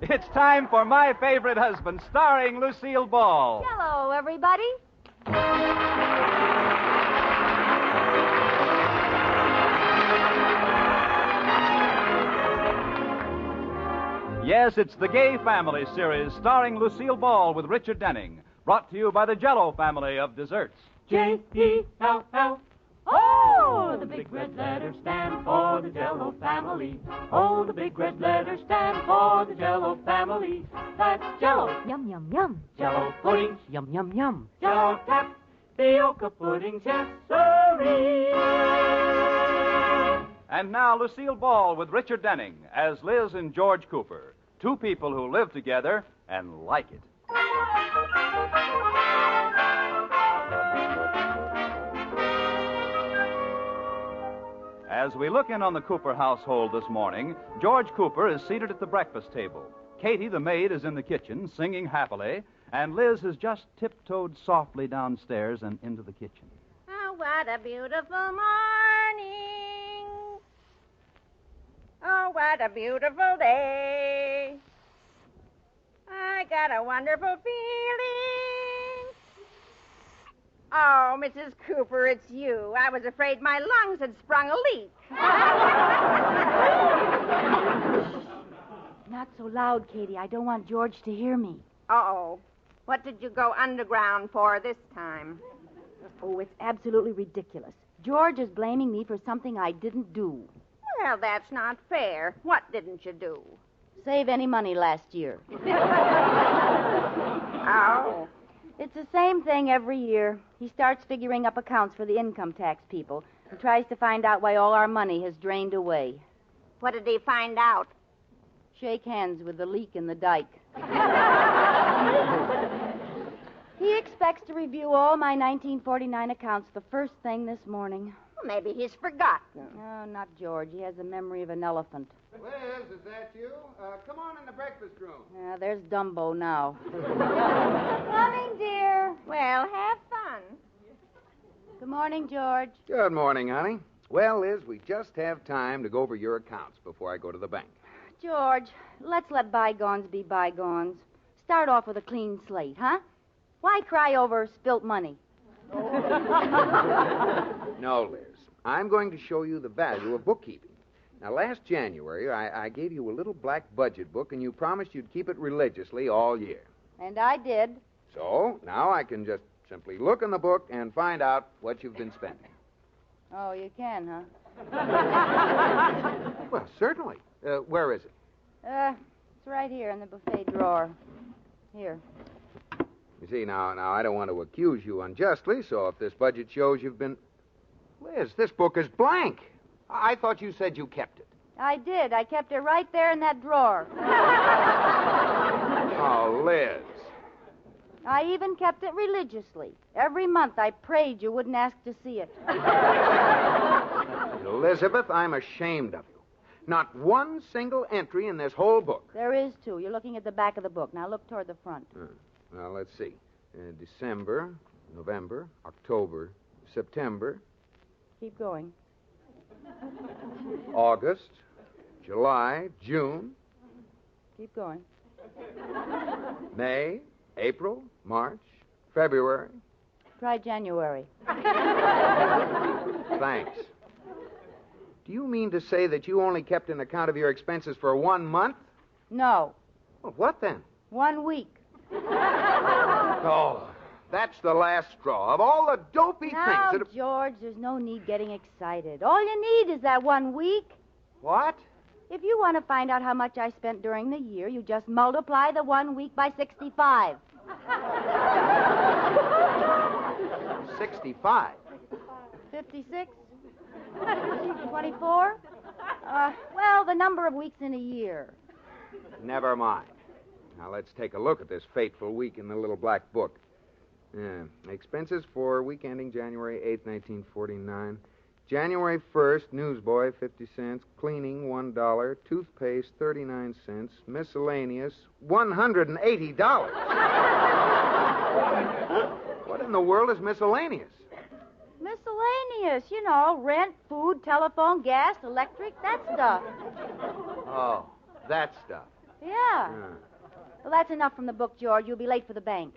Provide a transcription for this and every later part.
It's time for My Favorite Husband, starring Lucille Ball. Hello, everybody. Yes, it's the Gay Family series starring Lucille Ball with Richard Denning. Brought to you by the Jell-O family of desserts. J-E-L-L. Oh, the big red letters stand for the Jell-O family. Oh, the big red letters stand for the Jell-O family. That's Jell-O. Yum, yum, yum. Jell-O puddings. Yum, yum, yum. Jell-O tapioca puddings. Yes, sirree. And now Lucille Ball with Richard Denning as Liz and George Cooper. Two people who live together and like it. As we look in on the Cooper household this morning, George Cooper is seated at the breakfast table. Katie, the maid, is in the kitchen singing happily, and Liz has just tiptoed softly downstairs and into the kitchen. Oh, what a beautiful morning. Oh, what a beautiful day. I got a wonderful feeling. Oh, Mrs. Cooper, it's you. I was afraid my lungs had sprung a leak. Not so loud, Katie. I don't want George to hear me. Uh-oh. What did you go underground for this time? Oh, it's absolutely ridiculous. George is blaming me for something I didn't do. Well, that's not fair. What didn't you do? Save any money last year. Oh. It's the same thing every year. He starts figuring up accounts for the income tax people and tries to find out why all our money has drained away. What did he find out? Shake hands with the leak in the dike. He expects to review all my 1949 accounts the first thing this morning. Well, maybe he's forgotten. Oh, not George. He has the memory of an elephant. Liz, is that you? Come on in the breakfast room. There's Dumbo now. Coming, dear. Well, have fun. Good morning, George. Good morning, honey. Well, Liz, we just have time to go over your accounts before I go to the bank. George, let's let bygones be bygones. Start off with a clean slate, huh? Why cry over spilt money? No, Liz. I'm going to show you the value of bookkeeping. Now, last January, I gave you a little black budget book, and you promised you'd keep it religiously all year. And I did. So, now I can just simply look in the book and find out what you've been spending. Oh, you can, huh? Well, certainly. Where is it? It's right here in the buffet drawer. Here. You see, now, I don't want to accuse you unjustly, so if this budget shows you've been... Liz, this book is blank. I thought you said you kept it. I did. I kept it right there in that drawer. Oh, Liz. I even kept it religiously. Every month I prayed you wouldn't ask to see it. Elizabeth, I'm ashamed of you. Not one single entry in this whole book. There is two. You're looking at the back of the book. Now look toward the front. Well, let's see. December, November, October, September. Keep going. August, July, June. Keep going. May, April, March, February. Try January. Thanks. Do you mean to say that you only kept an account of your expenses for 1 month? No. Well, what then? 1 week. Oh, that's the last straw. Of all the dopey Now, things that... George, there's no need getting excited. All you need is that 1 week. What? If you want to find out how much I spent during the year, you just multiply the 1 week by 65. 65. 56? 24? Well, the number of weeks in a year. Never mind. Now, let's take a look at this fateful week in the little black book. Expenses for week ending January 8th, 1949. January 1st, newsboy, 50 cents. Cleaning, $1. Toothpaste, 39 cents. Miscellaneous, $180. What in the world is miscellaneous? Miscellaneous, you know, rent, food, telephone, gas, electric, that stuff. Oh, that stuff. Yeah. Well, that's enough from the book, George. You'll be late for the bank.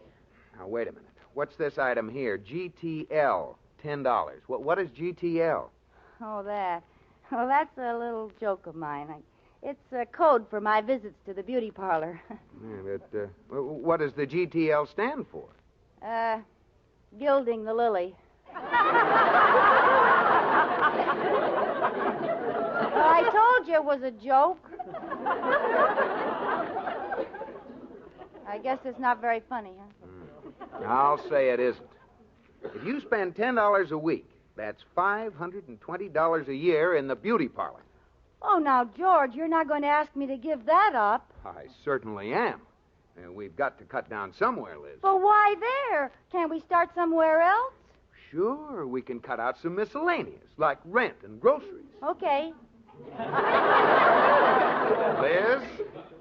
Now, wait a minute. What's this item here? GTL, $10. What is GTL? Oh, that. Well, that's a little joke of mine. It's a code for my visits to the beauty parlor. Yeah, but what does the GTL stand for? Gilding the lily. Well, I told you it was a joke. I guess it's not very funny, huh? I'll say it isn't. If you spend $10 a week, that's $520 a year in the beauty parlor. Oh, now, George, you're not going to ask me to give that up. I certainly am. And we've got to cut down somewhere, Liz. But why there? Can't we start somewhere else? Sure, we can cut out some miscellaneous, like rent and groceries. Okay. Liz?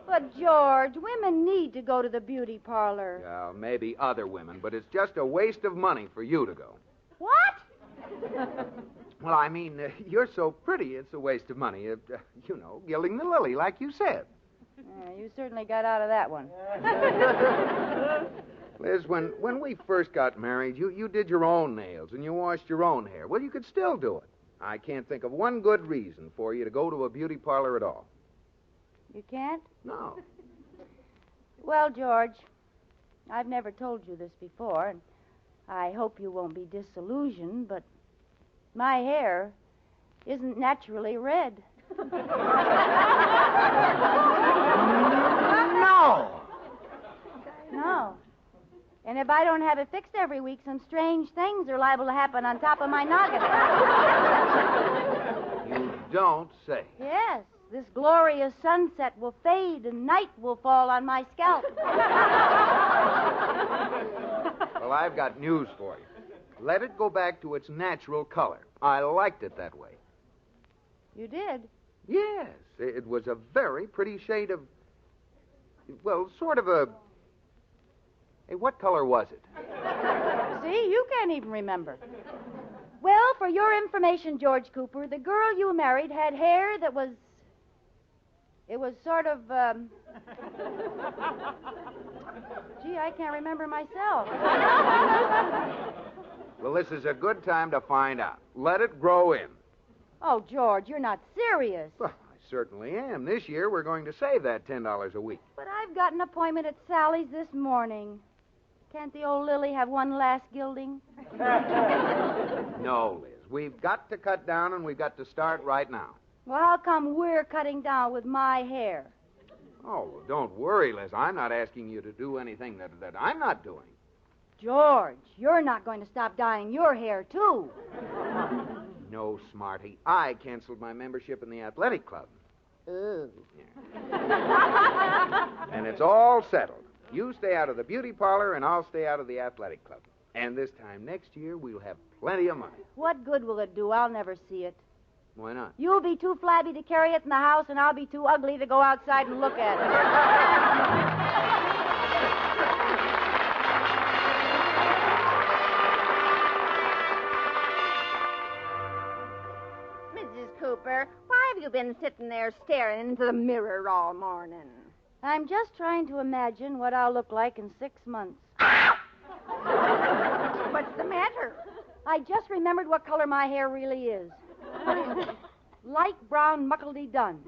But, George, women need to go to the beauty parlor. Well, maybe other women, but it's just a waste of money for you to go. What? Well, I mean, you're so pretty, it's a waste of money. Gilding the lily, like you said. You certainly got out of that one. Liz, when we first got married, you did your own nails and you washed your own hair. Well, you could still do it. I can't think of one good reason for you to go to a beauty parlor at all. You can't? No. Well, George, I've never told you this before, and I hope you won't be disillusioned, but my hair isn't naturally red. No! No. And if I don't have it fixed every week, some strange things are liable to happen on top of my noggin. You don't say. Yes. This glorious sunset will fade and night will fall on my scalp. Well, I've got news for you. Let it go back to its natural color. I liked it that way. You did? Yes. It was a very pretty shade of... Well, sort of a... Hey, what color was it? See, you can't even remember. Well, for your information, George Cooper, the girl you married had hair that was... It was sort of, Gee, I can't remember myself. Well, this is a good time to find out. Let it grow in. Oh, George, you're not serious. Well, I certainly am. This year, we're going to save that $10 a week. But I've got an appointment at Sally's this morning. Can't the old lily have one last gilding? No, Liz. We've got to cut down, and we've got to start right now. Well, how come we're cutting down with my hair? Oh, well, don't worry, Liz. I'm not asking you to do anything that I'm not doing. George, you're not going to stop dyeing your hair, too. No, Smarty. I canceled my membership in the athletic club. Ooh. Yeah. And it's all settled. You stay out of the beauty parlor, and I'll stay out of the athletic club. And this time next year, we'll have plenty of money. What good will it do? I'll never see it. Why not? You'll be too flabby to carry it in the house, and I'll be too ugly to go outside and look at Mrs. Cooper, why have you been sitting there staring into the mirror all morning? it. I'm just trying to imagine what I'll look like in 6 months. What's the matter? I just remembered what color my hair really is. Light brown muckledy dun.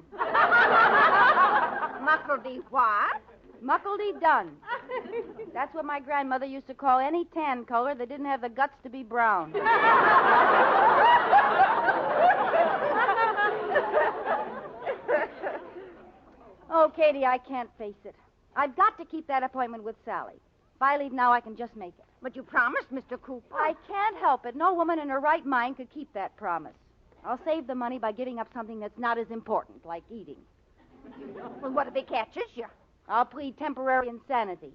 Muckledy what? Muckledy dun. That's what my grandmother used to call any tan color that didn't have the guts to be brown. Oh, Katie, I can't face it. I've got to keep that appointment with Sally. If I leave now, I can just make it. But you promised, Mr. Cooper. I can't help it. No woman in her right mind could keep that promise. I'll save the money by getting up something that's not as important, like eating. Well, what if he catches you? I'll plead temporary insanity.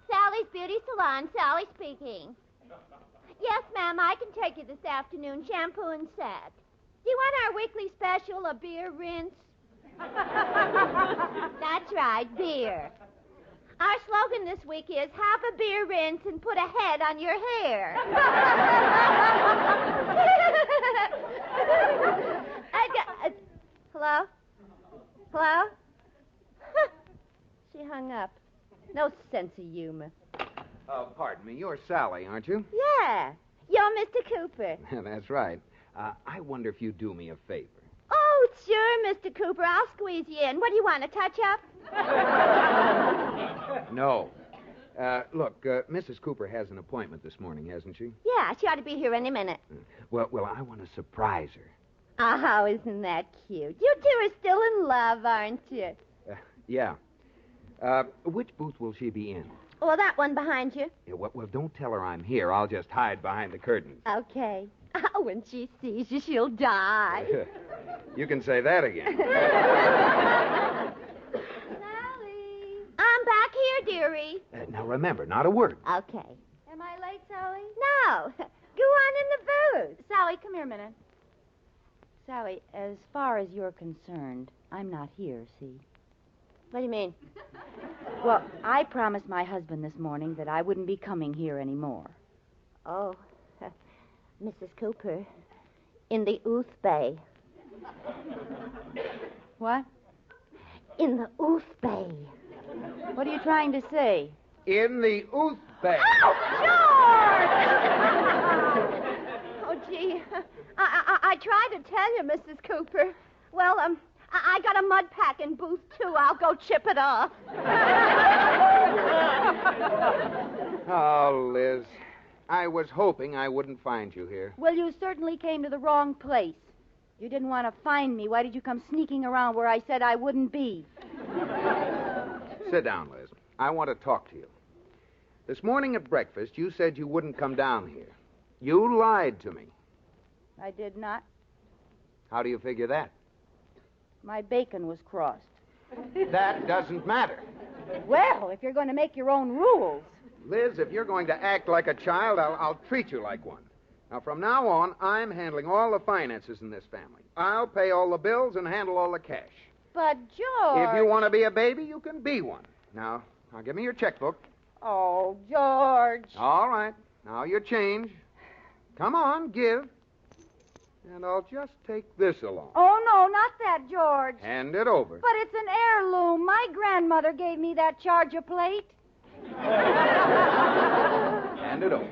Sally's Beauty Salon, Sally speaking. Yes, ma'am, I can take you this afternoon, shampoo and set. Do you want our weekly special, a beer rinse? That's right, beer. Our slogan this week is have a beer rinse and put a head on your hair. Hello? Hello? She hung up. No sense of humor. Pardon me. You're Sally, aren't you? Yeah. You're Mr. Cooper. That's right. I wonder if you'd do me a favor. Oh, sure, Mr. Cooper. I'll squeeze you in. What do you want, a touch-up? No. Look, Mrs. Cooper has an appointment this morning, hasn't she? Yeah, she ought to be here any minute. Well, I want to surprise her. Oh, isn't that cute? You two are still in love, aren't you? Yeah. Which booth will she be in? Well, that one behind you. Yeah, well, don't tell her I'm here. I'll just hide behind the curtains. Okay. Oh, when she sees you, she'll die. You can say that again. Sally. I'm back here, dearie. Now, remember, not a word. Okay. Am I late, Sally? No. Go on in the booth. Sally, come here a minute. Sally, as far as you're concerned, I'm not here, see? What do you mean? Well, I promised my husband this morning that I wouldn't be coming here anymore. Oh, Mrs. Cooper, in the Ooth Bay. What? In the Ooth Bay. What are you trying to say? In the Ooth Bay. Oh, George! Oh, gee. I tried to tell you, Mrs. Cooper. Well, I got a mud pack in booth 2. I'll go chip it off. Oh, Liz. I was hoping I wouldn't find you here. Well, you certainly came to the wrong place. You didn't want to find me. Why did you come sneaking around where I said I wouldn't be? Sit down, Liz. I want to talk to you. This morning at breakfast, you said you wouldn't come down here. You lied to me. I did not. How do you figure that? My bacon was crossed. That doesn't matter. Well, if you're going to make your own rules. Liz, if you're going to act like a child, I'll treat you like one. Now, from now on, I'm handling all the finances in this family. I'll pay all the bills and handle all the cash. But, George... If you want to be a baby, you can be one. Now give me your checkbook. Oh, George. All right. Now your change. Come on, give. And I'll just take this along. Oh, no, not that, George. Hand it over. But it's an heirloom. My grandmother gave me that charger plate. Hand it over.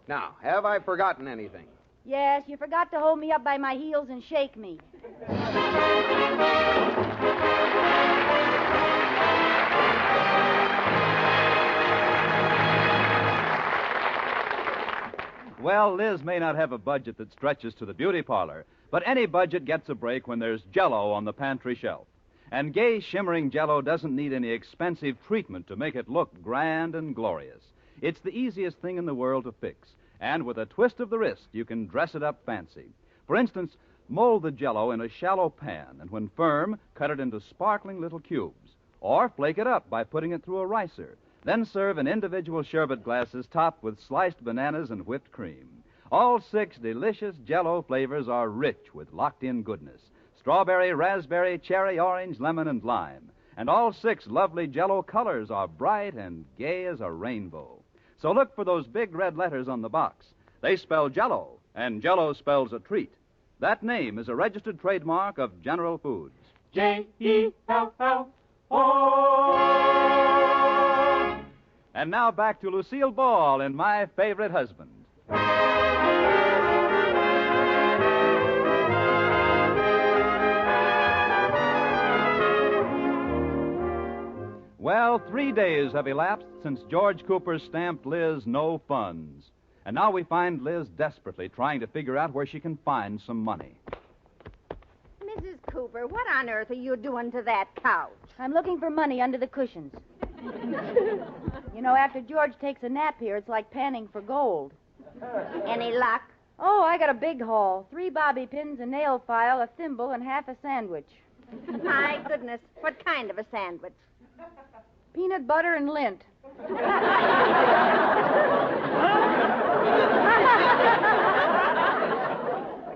Now, have I forgotten anything? Yes, you forgot to hold me up by my heels and shake me. Well, Liz may not have a budget that stretches to the beauty parlor, but any budget gets a break when there's Jell-O on the pantry shelf. And gay, shimmering Jell-O doesn't need any expensive treatment to make it look grand and glorious. It's the easiest thing in the world to fix. And with a twist of the wrist, you can dress it up fancy. For instance, mold the Jell-O in a shallow pan, and when firm, cut it into sparkling little cubes. Or flake it up by putting it through a ricer. Then serve in individual sherbet glasses topped with sliced bananas and whipped cream. All 6 delicious Jell-O flavors are rich with locked-in goodness. Strawberry, raspberry, cherry, orange, lemon, and lime. And all 6 lovely Jell-O colors are bright and gay as a rainbow. So look for those big red letters on the box. They spell Jell-O, and Jell-O spells a treat. That name is a registered trademark of General Foods. J-E-L-L-O. And now back to Lucille Ball and My Favorite Husband. Well, 3 days have elapsed since George Cooper stamped Liz no funds. And now we find Liz desperately trying to figure out where she can find some money. Mrs. Cooper, what on earth are you doing to that couch? I'm looking for money under the cushions. You know, after George takes a nap here, it's like panning for gold. Any luck? Oh, I got a big haul. 3 bobby pins, a nail file, a thimble, and half a sandwich. My goodness, what kind of a sandwich? Peanut butter and lint.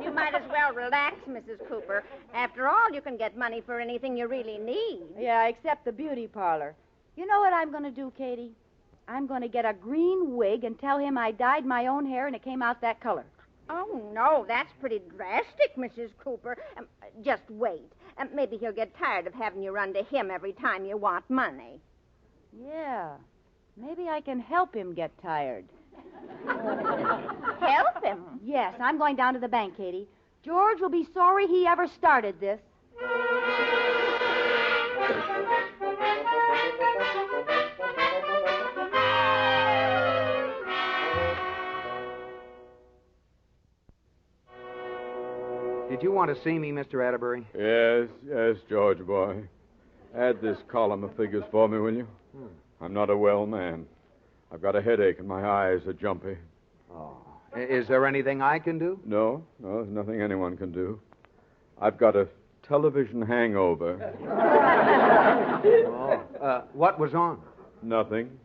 You might as well relax, Mrs. Cooper. After all, you can get money for anything you really need. Yeah, except the beauty parlor. You know what I'm going to do, Katie? I'm going to get a green wig and tell him I dyed my own hair and it came out that color. Oh, no, that's pretty drastic, Mrs. Cooper. Just wait. Maybe he'll get tired of having you run to him every time you want money. Yeah. Maybe I can help him get tired. Help him? Yes, I'm going down to the bank, Katie. George will be sorry he ever started this. Did you want to see me, Mr. Atterbury? Yes, George boy. Add this column of figures for me, will you? I'm not a well man. I've got a headache and my eyes are jumpy. Oh. Is there anything I can do? No, there's nothing anyone can do. I've got a television hangover. What was on? Nothing.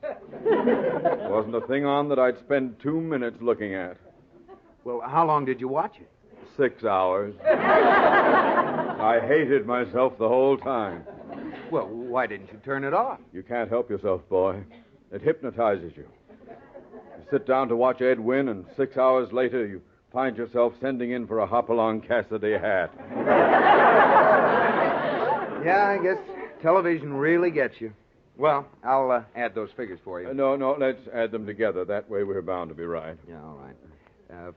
Wasn't a thing on that I'd spend 2 minutes looking at. Well, how long did you watch it? 6 hours. I hated myself the whole time. Well, why didn't you turn it off? You can't help yourself, boy. It hypnotizes you. You sit down to watch Ed win, and 6 hours later you find yourself sending in for a Hopalong Cassidy hat. Yeah, I guess television really gets you. Well, I'll add those figures for you. No, let's add them together. That way we're bound to be right. Yeah, all right.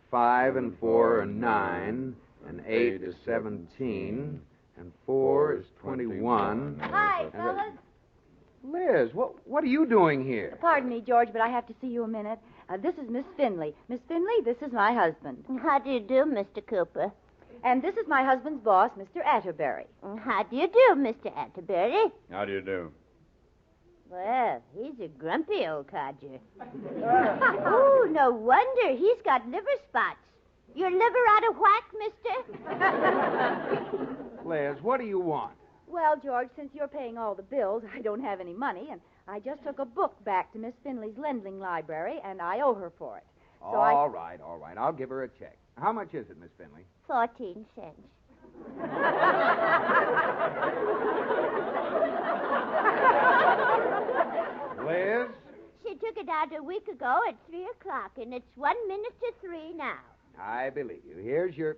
5 and 4 are 9, and 8 is 17, and 4 is 21. Hi, fellas. Liz, what are you doing here? Pardon me, George, but I have to see you a minute. This is Miss Finley. Miss Finley, this is my husband. How do you do, Mr. Cooper? And this is my husband's boss, Mr. Atterbury. How do you do, Mr. Atterbury? How do you do? Well, he's a grumpy old codger. Oh, no wonder. He's got liver spots. Your liver out of whack, mister? Liz, what do you want? Well, George, since you're paying all the bills, I don't have any money, and I just took a book back to Miss Finley's lending library, and I owe her for it. So All right. I'll give her a check. How much is it, Miss Finley? 14 cents. Liz? She took it out a week ago at 3 o'clock, and it's 1 minute to 3 now. I believe you. Here's your...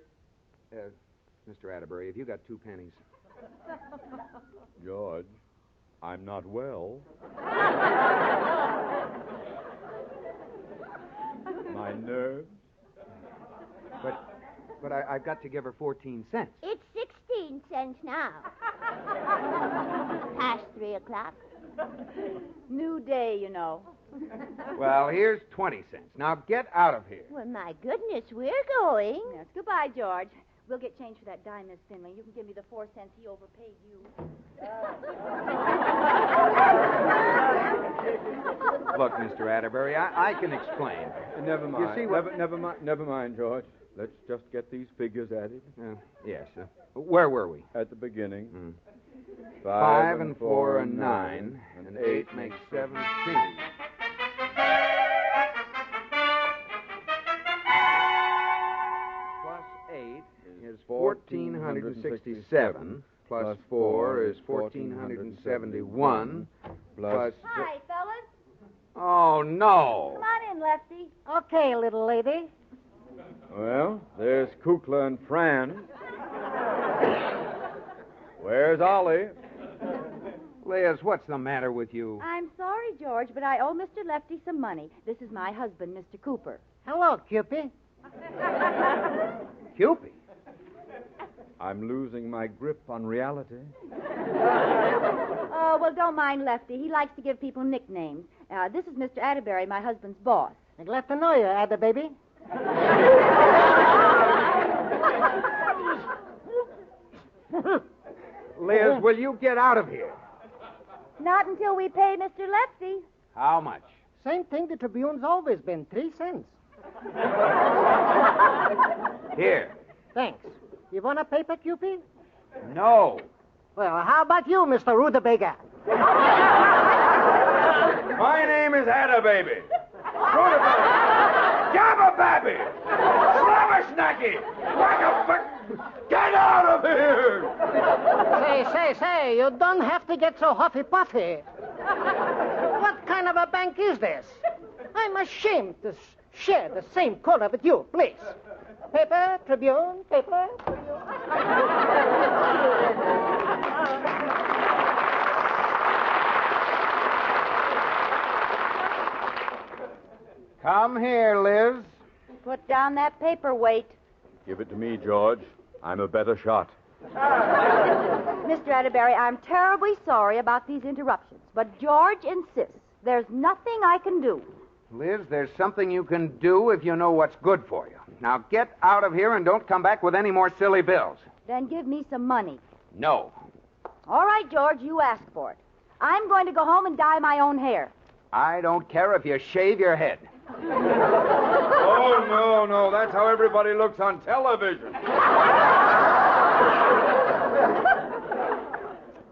Mr. Atterbury, have you got 2 pennies? George, I'm not well. My nerves. But I've got to give her 14 cents. It's 16 cents now. Past 3 o'clock. New day, you know. Well, here's 20 cents. Now get out of here. Well, my goodness, we're going. Yes, goodbye, George. We'll get change for that dime, Miss Finley. You can give me the 4 cents he overpaid you. Look, Mr. Atterbury, I can explain. Never mind. You see what... Never mind, George. Let's just get these figures added. Yes. Where were we? At the beginning. 5 and 4 are 9, and 8 makes 17. Plus 8 is 1,467. Plus 4 is 1,471. Plus... Hi, fellas. Oh, no. Come on in, Lefty. Okay, little lady. Well, there's Kukla and Fran. Where's Ollie? Liz, what's the matter with you? I'm sorry, George, but I owe Mr. Lefty some money. This is my husband, Mr. Cooper. Hello, Cupid. Cupid? I'm losing my grip on reality. Oh, well, don't mind Lefty. He likes to give people nicknames. This is Mr. Atterbury, my husband's boss. I'm glad to know you, Ada baby. Liz, will you get out of here? Not until we pay Mr. Lefty. How much? Same thing the Tribune's always been, 3 cents. Here. Thanks. You want a paper, Cupid? No. Well, how about you, Mr. Rutabaga? My name is Ada Baby. Gabba Babby. Slabber Snacky. Get out of here! Say, you don't have to get so huffy-puffy. kind of a bank is this? I'm ashamed to share the same corner with you, please. Paper, Tribune, paper, Tribune. Come here, Liz. Put down that paperweight. Give it to me, George. I'm a better shot. Mr. Atterbury, I'm terribly sorry about these interruptions, but George insists. There's nothing I can do. Liz, there's something you can do if you know what's good for you. Now get out of here and don't come back with any more silly bills. Then give me some money. No. All right, George, you asked for it. I'm going to go home and dye my own hair. I don't care if you shave your head. Oh, no. That's how everybody looks on television.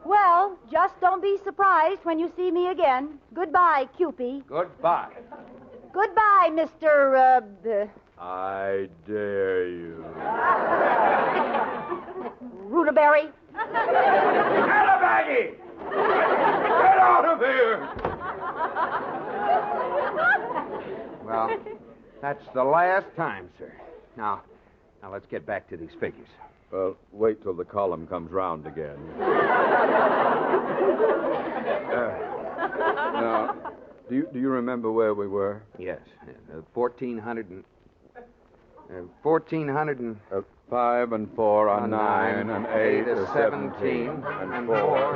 Well, just don't be surprised when you see me again. Goodbye, Cupie. Goodbye. Goodbye, Mr. I dare you. Rutaberry. Baggy! Get out of here! Well, that's the last time, sir. Now let's get back to these figures. Well, wait till the column comes round again. Now, do you remember where we were? Yes. 1,400 and... 1,400 and... 5 and 4 are 9, and 8 is 17, and 4. 4.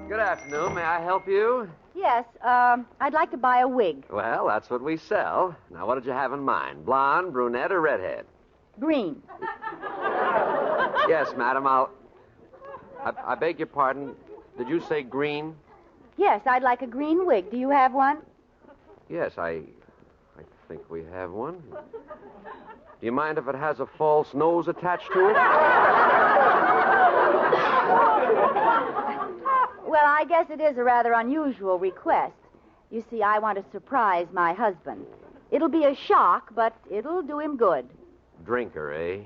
Good afternoon. May I help you? Yes, I'd like to buy a wig. Well, that's what we sell. Now, what did you have in mind? Blonde, brunette, or redhead? Green. Yes, madam, I beg your pardon. Did you say green? Yes, I'd like a green wig. Do you have one? Yes, I think we have one. Do you mind if it has a false nose attached to it? Well, I guess it is a rather unusual request. You see, I want to surprise my husband. It'll be a shock, but it'll do him good. Drinker, eh?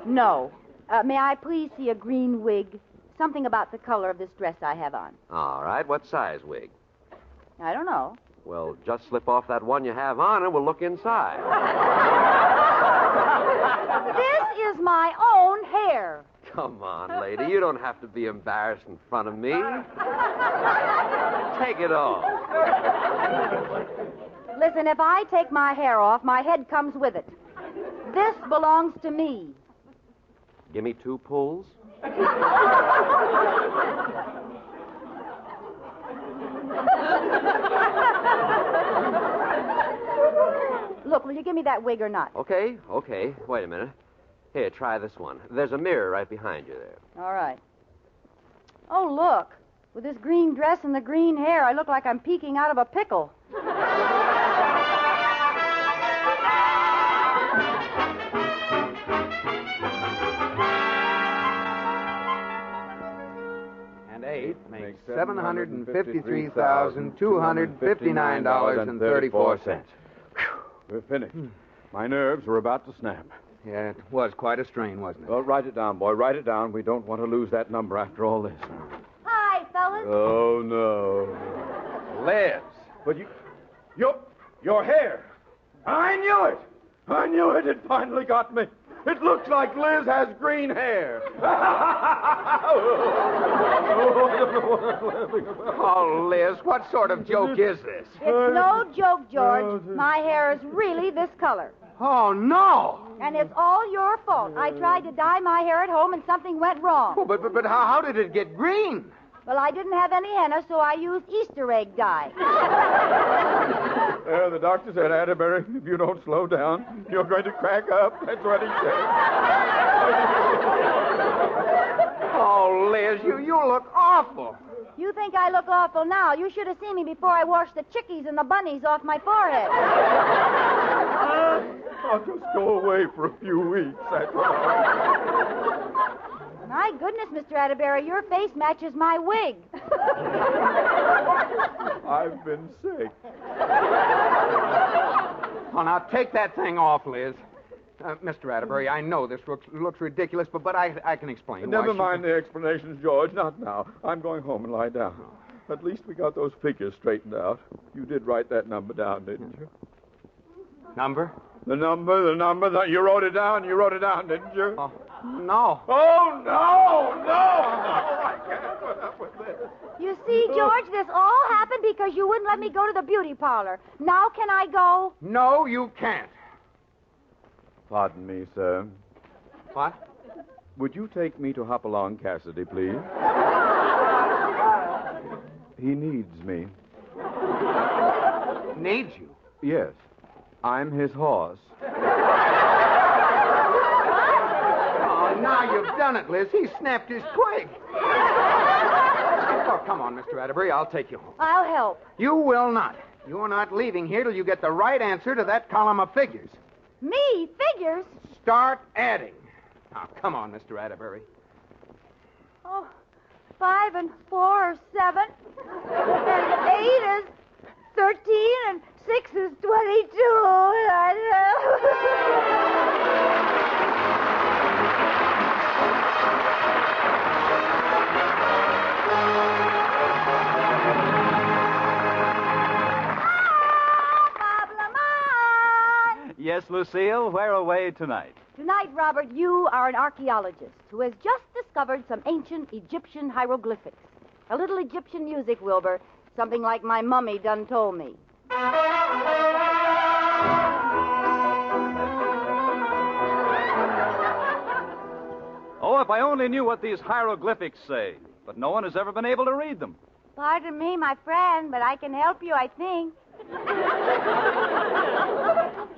No. May I please see a green wig? Something about the color of this dress I have on. All right. What size wig? I don't know. Well, just slip off that one you have on and we'll look inside. This is my own hair. Come on, lady. You don't have to be embarrassed in front of me. Take it off. Listen, if I take my hair off, my head comes with it. This belongs to me. Give me 2 pulls. Look, will you give me that wig or not? Okay. Wait a minute. Here, try this one. There's a mirror right behind you there. All right. Oh, look. With this green dress and the green hair, I look like I'm peeking out of a pickle. And 8 makes $753,259.34. We're finished. My nerves were about to snap. Yeah, it was quite a strain, wasn't it? Well, write it down, boy. Write it down. We don't want to lose that number after all this. Hi, fellas. Oh, no. Liz. But your hair. I knew it. I knew it. It finally got me. It looks like Liz has green hair. Oh, Liz, what sort of joke is this? It's no joke, George. My hair is really this color. Oh, no. And it's all your fault. I tried to dye my hair at home and something went wrong. Oh, but how did it get green? Well, I didn't have any henna, so I used Easter egg dye. The doctor said, Atterbury, if you don't slow down, you're going to crack up. That's what he said. Oh, Liz, you look awful. You think I look awful now? You should have seen me before I washed the chickies and the bunnies off my forehead. I'll just go away for a few weeks. That's all. My goodness, Mr. Atterbury, your face matches my wig. I've been sick. Oh, now take that thing off, Liz. Mr. Atterbury, I know this looks ridiculous, but I can explain. Never mind the explanations, George. Not now. I'm going home and lie down. At least we got those figures straightened out. You did write that number down, didn't you? Number? The number. You wrote it down. You wrote it down, didn't you? No. Oh, no. I can't put up with this. You see, George, this all happened because you wouldn't let me go to the beauty parlor. Now can I go? No, you can't. Pardon me, sir. What? Would you take me to Hopalong Cassidy, please? He needs me. Needs you? Yes. I'm his horse. Oh, now you've done it, Liz. He snapped his twig. Oh, come on, Mr. Atterbury. I'll take you home. I'll help. You will not. You are not leaving here till you get the right answer to that column of figures. Me? Figures? Start adding. Now, come on, Mr. Atterbury. Oh, 5 and 4 are 7. And 8 is 13. And 6 is 22. Yes, Lucille, where away tonight? Tonight, Robert, you are an archaeologist who has just discovered some ancient Egyptian hieroglyphics. A little Egyptian music, Wilbur. Something like my mummy done told me. Oh, if I only knew what these hieroglyphics say. But no one has ever been able to read them. Pardon me, my friend, but I can help you, I think.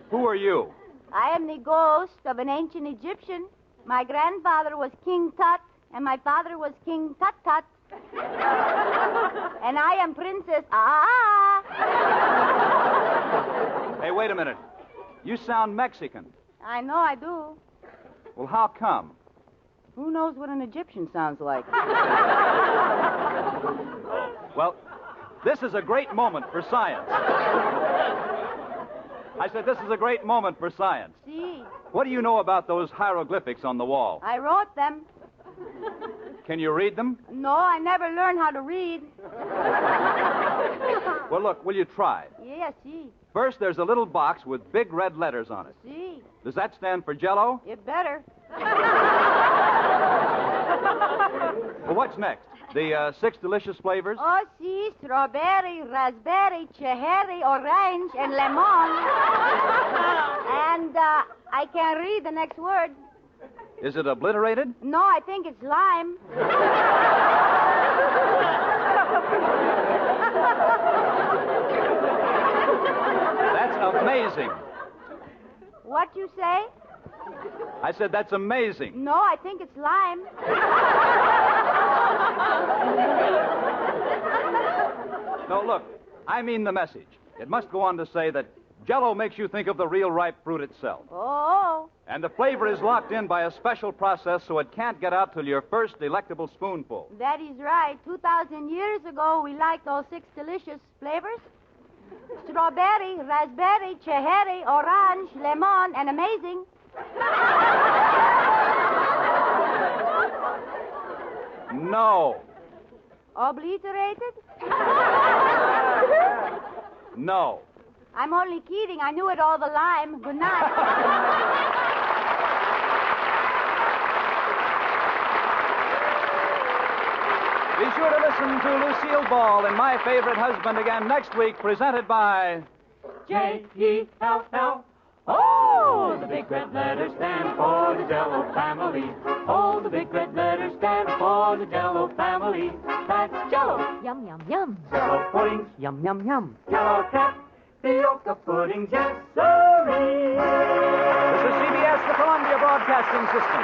Who are you? I am the ghost of an ancient Egyptian. My grandfather was King Tut, and my father was King Tut Tut. And I am Princess Hey, wait a minute. You sound Mexican. I know I do. Well, how come? Who knows what an Egyptian sounds like? Well, this is a great moment for science. I said this is a great moment for science. See, What do you know about those hieroglyphics on the wall? I wrote them. Can you read them? No, I never learned how to read. Well, look, will you try? Yeah, see. First, there's a little box with big red letters on it. See. Does that stand for Jell-O? It better. Well, what's next? The 6 delicious flavors? Oh, see, strawberry, raspberry, cherry, orange, and lemon. And I can't read the next word. Is it obliterated? No, I think it's lime. That's amazing. What you say? I said that's amazing. No, I think it's lime. No, look, I mean the message. It must go on to say that Jell-O makes you think of the real ripe fruit itself. Oh. And the flavor is locked in by a special process so it can't get out till your first delectable spoonful. That is right. 2,000 years ago, we liked those 6 delicious flavors. Strawberry, raspberry, cherry, orange, lemon, and amazing. No. Obliterated? No. I'm only kidding. I knew it all the lime. Good night. Be sure to listen to Lucille Ball and My Favorite Husband again next week, presented by Jell-O. Oh, the big red letters stand for the Jell-O family. Oh, the big red letters stand for the Jell-O family. That's Jell-O. Yum, yum, yum. Jell-O puddings. Yum, yum, yum. Jell-O tapioca puddings. Yes, sirree. This is CBS, the Columbia Broadcasting System.